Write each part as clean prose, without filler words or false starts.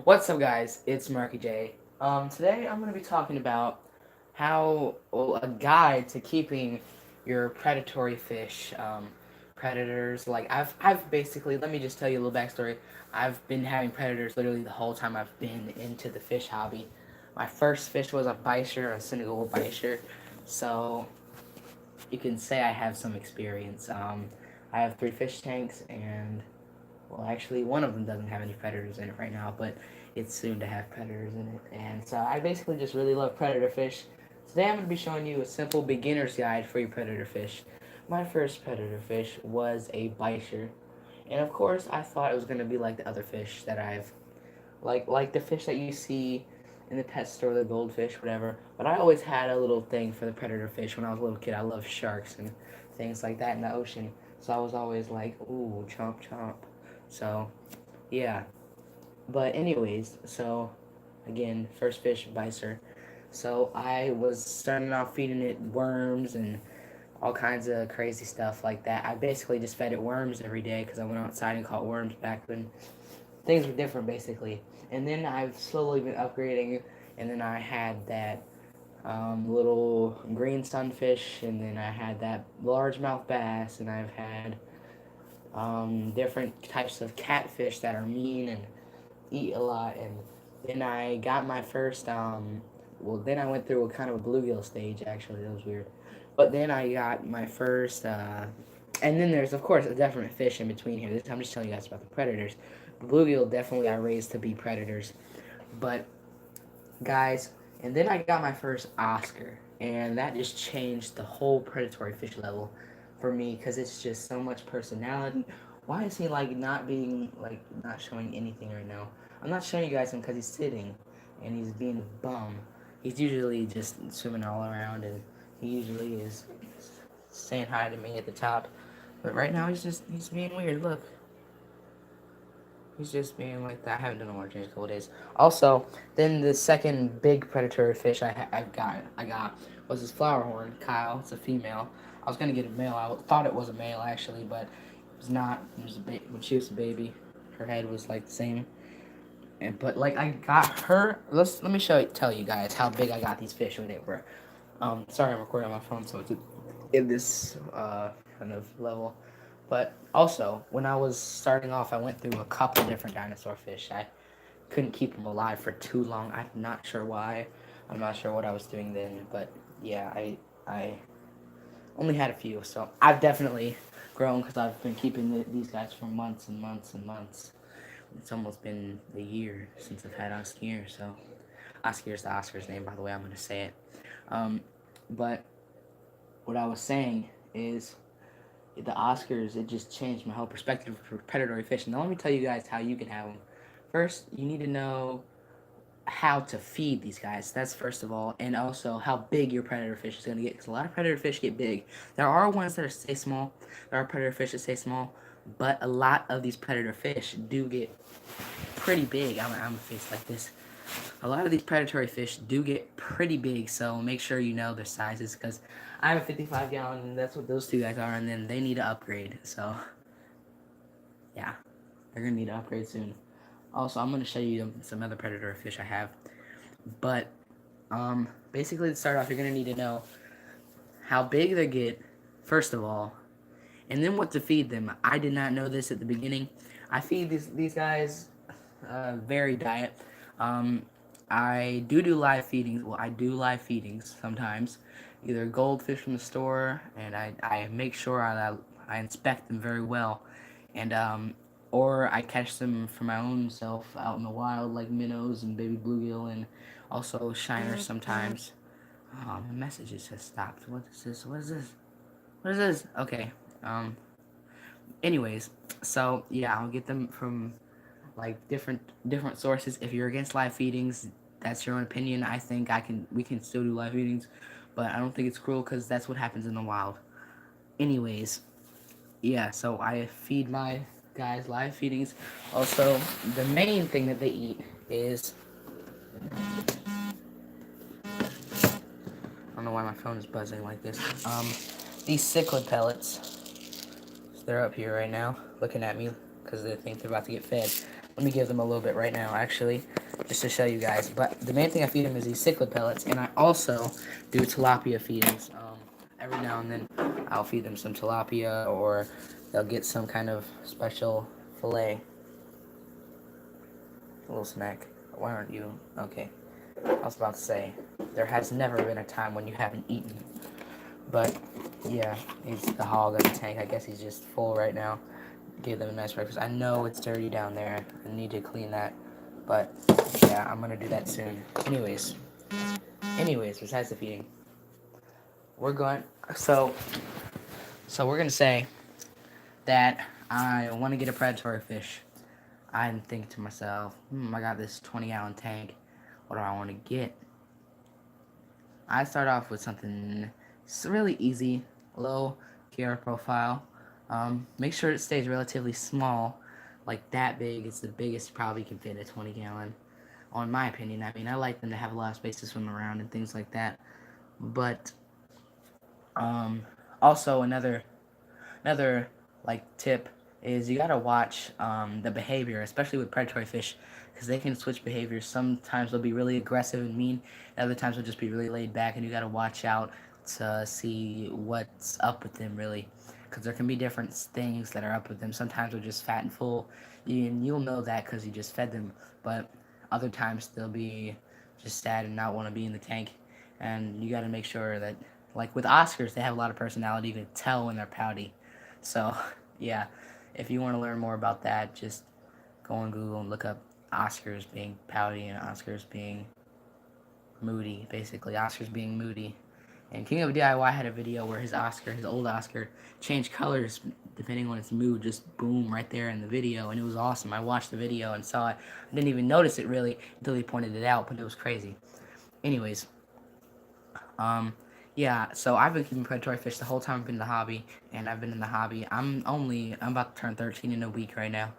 What's up, guys? It's Marky J. Today I'm going to be talking about a guide to keeping your predatory fish, predators. Like I've basically, let me just tell you a little backstory. I've been having predators literally the whole time I've been into the fish hobby. My first fish was a bicher, a Senegal bicher, so you can say I have some experience. I have 3 fish tanks and well, actually, one of them doesn't have any predators in it right now, but it's soon to have predators in it. And so I basically just really love predator fish. Today I'm going to be showing you a simple beginner's guide for your predator fish. My first predator fish was a bicher. And of course, I thought it was going to be like the other fish that I've like the fish that you see in the pet store, the goldfish, whatever. But I always had a little thing for the predator fish when I was a little kid. I loved sharks and things like that in the ocean. So I was always like, ooh, chomp chomp. So, yeah. But anyways, so again, first fish, bicer. So I was starting off feeding it worms and all kinds of crazy stuff like that. I basically just fed it worms every day because I went outside and caught worms back when things were different, basically. And then I've slowly been upgrading, and then I had that little green sunfish, and then I had that largemouth bass, and I've had different types of catfish that are mean and eat a lot. And then I got my first, then I went through a kind of a bluegill stage, actually. That was weird. But then I got my first, and then there's, of course, a different fish in between here. I'm just telling you guys about the predators. The bluegill definitely I raised to be predators. But, guys, and then I got my first Oscar. And that just changed the whole predatory fish level for me because it's just so much personality. Why is he like not being like not showing anything right now? I'm not showing you guys him because he's sitting and he's being a bum. He's usually just swimming all around and he usually is saying hi to me at the top. But right now he's being weird. Look, he's just being like that. I haven't done a water change in a couple days. Also, then the second big predatory fish I got was this flower horn, Kyle. It's a female. I was gonna get a male. I thought it was a male actually, but it was not. It was when she was a baby. Her head was like the same. And but like I got her. Let me tell you guys how big I got these fish when they were. Sorry, I'm recording on my phone, so it's in this kind of level. But also, when I was starting off, I went through a couple different dinosaur fish. I couldn't keep them alive for too long. I'm not sure why. I'm not sure what I was doing then, but yeah, I only had a few. So I've definitely grown because I've been keeping these guys for months and months and months. It's almost been a year since I've had Oscar, so Oscar is the Oscar's name, by the way. I'm gonna say it. Um, but what I was saying is the Oscars, it just changed my whole perspective for predatory fishing. Now let me tell you guys how you can have them. First, you need to know how to feed these guys. That's first of all, and also how big your predator fish is going to get. Because a lot of predator fish get big. There are ones that stay small. There are predator fish that stay small, but a lot of these predator fish do get pretty big. I'm gonna face like this. A lot of these predatory fish do get pretty big, so make sure you know their sizes. Because I have a 55 gallon, and that's what those two guys are, and then they need to upgrade. So yeah, they're gonna need to upgrade soon. Also, I'm gonna show you some other predator fish I have. But basically to start off, you're gonna need to know how big they get, first of all, and then what to feed them. I did not know this at the beginning. I feed these guys varied diet. Um, I do live feedings. Well, I do live feedings sometimes. Either goldfish from the store, and I make sure I inspect them very well, and or I catch them for my own self out in the wild, like minnows and baby bluegill, and also shiners sometimes. Oh, my messages has stopped. What is this? What is this? What is this? Okay. Um. Anyways, so yeah, I'll get them from like different sources. If you're against live feedings, that's your own opinion. I think we can still do live feedings, but I don't think it's cruel because that's what happens in the wild. Anyways, yeah. So I feed my guys live feedings. Also, the main thing that they eat is I don't know why my phone is buzzing like this. These cichlid pellets. They're up here right now, looking at me because they think they're about to get fed. Let me give them a little bit right now, actually, just to show you guys. But the main thing I feed them is these cichlid pellets, and I also do tilapia feedings. Every now and then, I'll feed them some tilapia, or they'll get some kind of special fillet. A little snack. Why aren't you? Okay. I was about to say, there has never been a time when you haven't eaten. But, yeah, he's the hog of the tank. I guess he's just full right now. Give them a nice breakfast. I know it's dirty down there. I need to clean that. But, yeah, I'm going to do that soon. Anyways, besides the feeding, we're going... So we're going to say that I want to get a predatory fish. I think to myself, I got this 20-gallon tank. What do I want to get? I start off with something really easy, low camera profile. Make sure it stays relatively small, like that big. It's the biggest you probably can fit a 20-gallon, in my opinion. I mean, I like them to have a lot of space to swim around and things like that. But also another like tip is you gotta watch the behavior, especially with predatory fish, because they can switch behaviors. Sometimes they'll be really aggressive and mean, and other times they'll just be really laid back, and you gotta watch out to see what's up with them, really, because there can be different things that are up with them. Sometimes they're just fat and full, and you'll know that because you just fed them, but other times they'll be just sad and not want to be in the tank, and you gotta make sure that, like with Oscars, they have a lot of personality. You can tell when they're pouty. So, yeah, if you want to learn more about that, just go on Google and look up Oscars being pouty and Oscars being moody, basically. Oscars being moody. And King of DIY had a video where his old Oscar, changed colors depending on its mood, just boom, right there in the video, and it was awesome. I watched the video and saw it. I didn't even notice it, really, until he pointed it out, but it was crazy. Anyways, yeah, so I've been keeping predatory fish the whole time I've been in the hobby, and I've been in the hobby. I'm about to turn 13 in a week right now,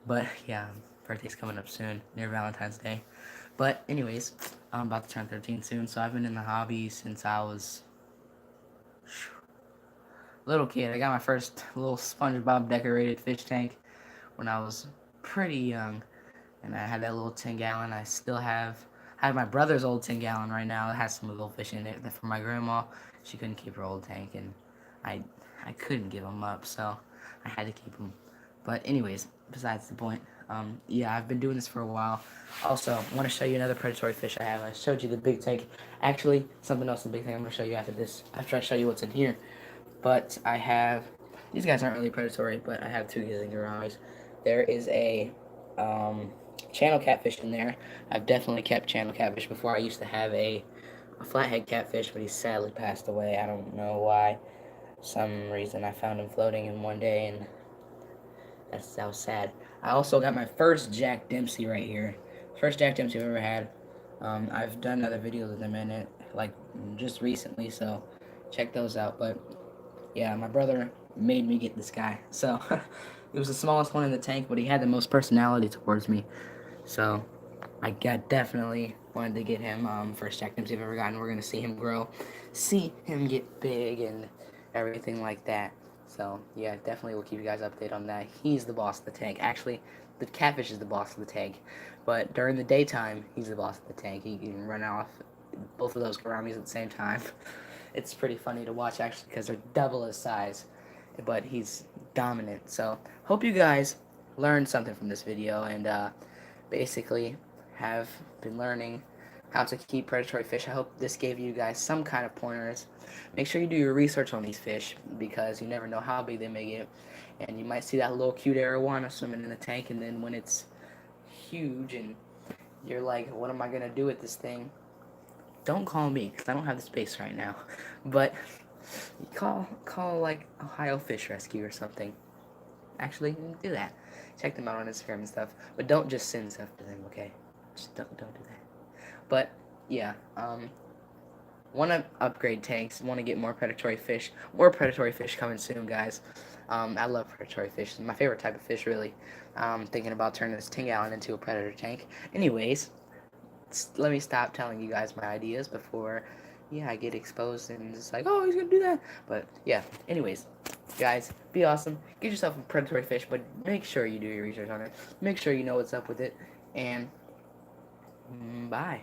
but yeah, birthday's coming up soon, near Valentine's Day. But anyways, I'm about to turn 13 soon, so I've been in the hobby since I was a little kid. I got my first little SpongeBob decorated fish tank when I was pretty young, and I had that little 10-gallon. I have my brother's old 10-gallon right now. It has some little fish in it for my grandma. She couldn't keep her old tank, and I couldn't give them up, so I had to keep them. But anyways, besides the point, yeah, I've been doing this for a while. Also, I want to show you another predatory fish I have. I showed you the big tank. Actually, something else in the big tank I'm going to show you after this, after I show you what's in here. But I have, these guys aren't really predatory, but I have two gizinger eyes. There is a channel catfish in there. I've definitely kept channel catfish before. I used to have a flathead catfish, but he sadly passed away. I don't know why. Some reason I found him floating in one day, and that was sad. I also got my first Jack Dempsey right here. First Jack Dempsey I've ever had. I've done other videos with him in it, like just recently, so check those out. But yeah, my brother made me get this guy. So he was the smallest one in the tank, but he had the most personality towards me. So I definitely wanted to get him. First Jack Dempsey I've ever gotten. We're gonna see him grow, see him get big and everything like that. So yeah, definitely we'll keep you guys updated on that. He's the boss of the tank. Actually, the catfish is the boss of the tank, but during the daytime, he's the boss of the tank. He can run off both of those gouramis at the same time. It's pretty funny to watch actually because they're double his size, but he's dominant. So hope you guys learned something from this video and basically have been learning how to keep predatory fish. I hope this gave you guys some kind of pointers. Make sure you do your research on these fish because you never know how big they may get. And you might see that little cute arowana swimming in the tank, and then when it's huge and you're like, what am I going to do with this thing? Don't call me because I don't have the space right now. But call like Ohio Fish Rescue or something. Actually, do that. Check them out on Instagram and stuff. But don't just send stuff to them, okay? Just don't do that. But yeah, want to upgrade tanks, want to get more predatory fish. More predatory fish coming soon, guys. I love predatory fish. It's my favorite type of fish, really. Thinking about turning this 10-gallon into a predator tank. Anyways, let me stop telling you guys my ideas before, yeah, I get exposed and it's like, oh, he's going to do that. But yeah, anyways, Guys, be awesome. Get yourself a predatory fish, but make sure you do your research on it. Make sure you know what's up with it. And bye.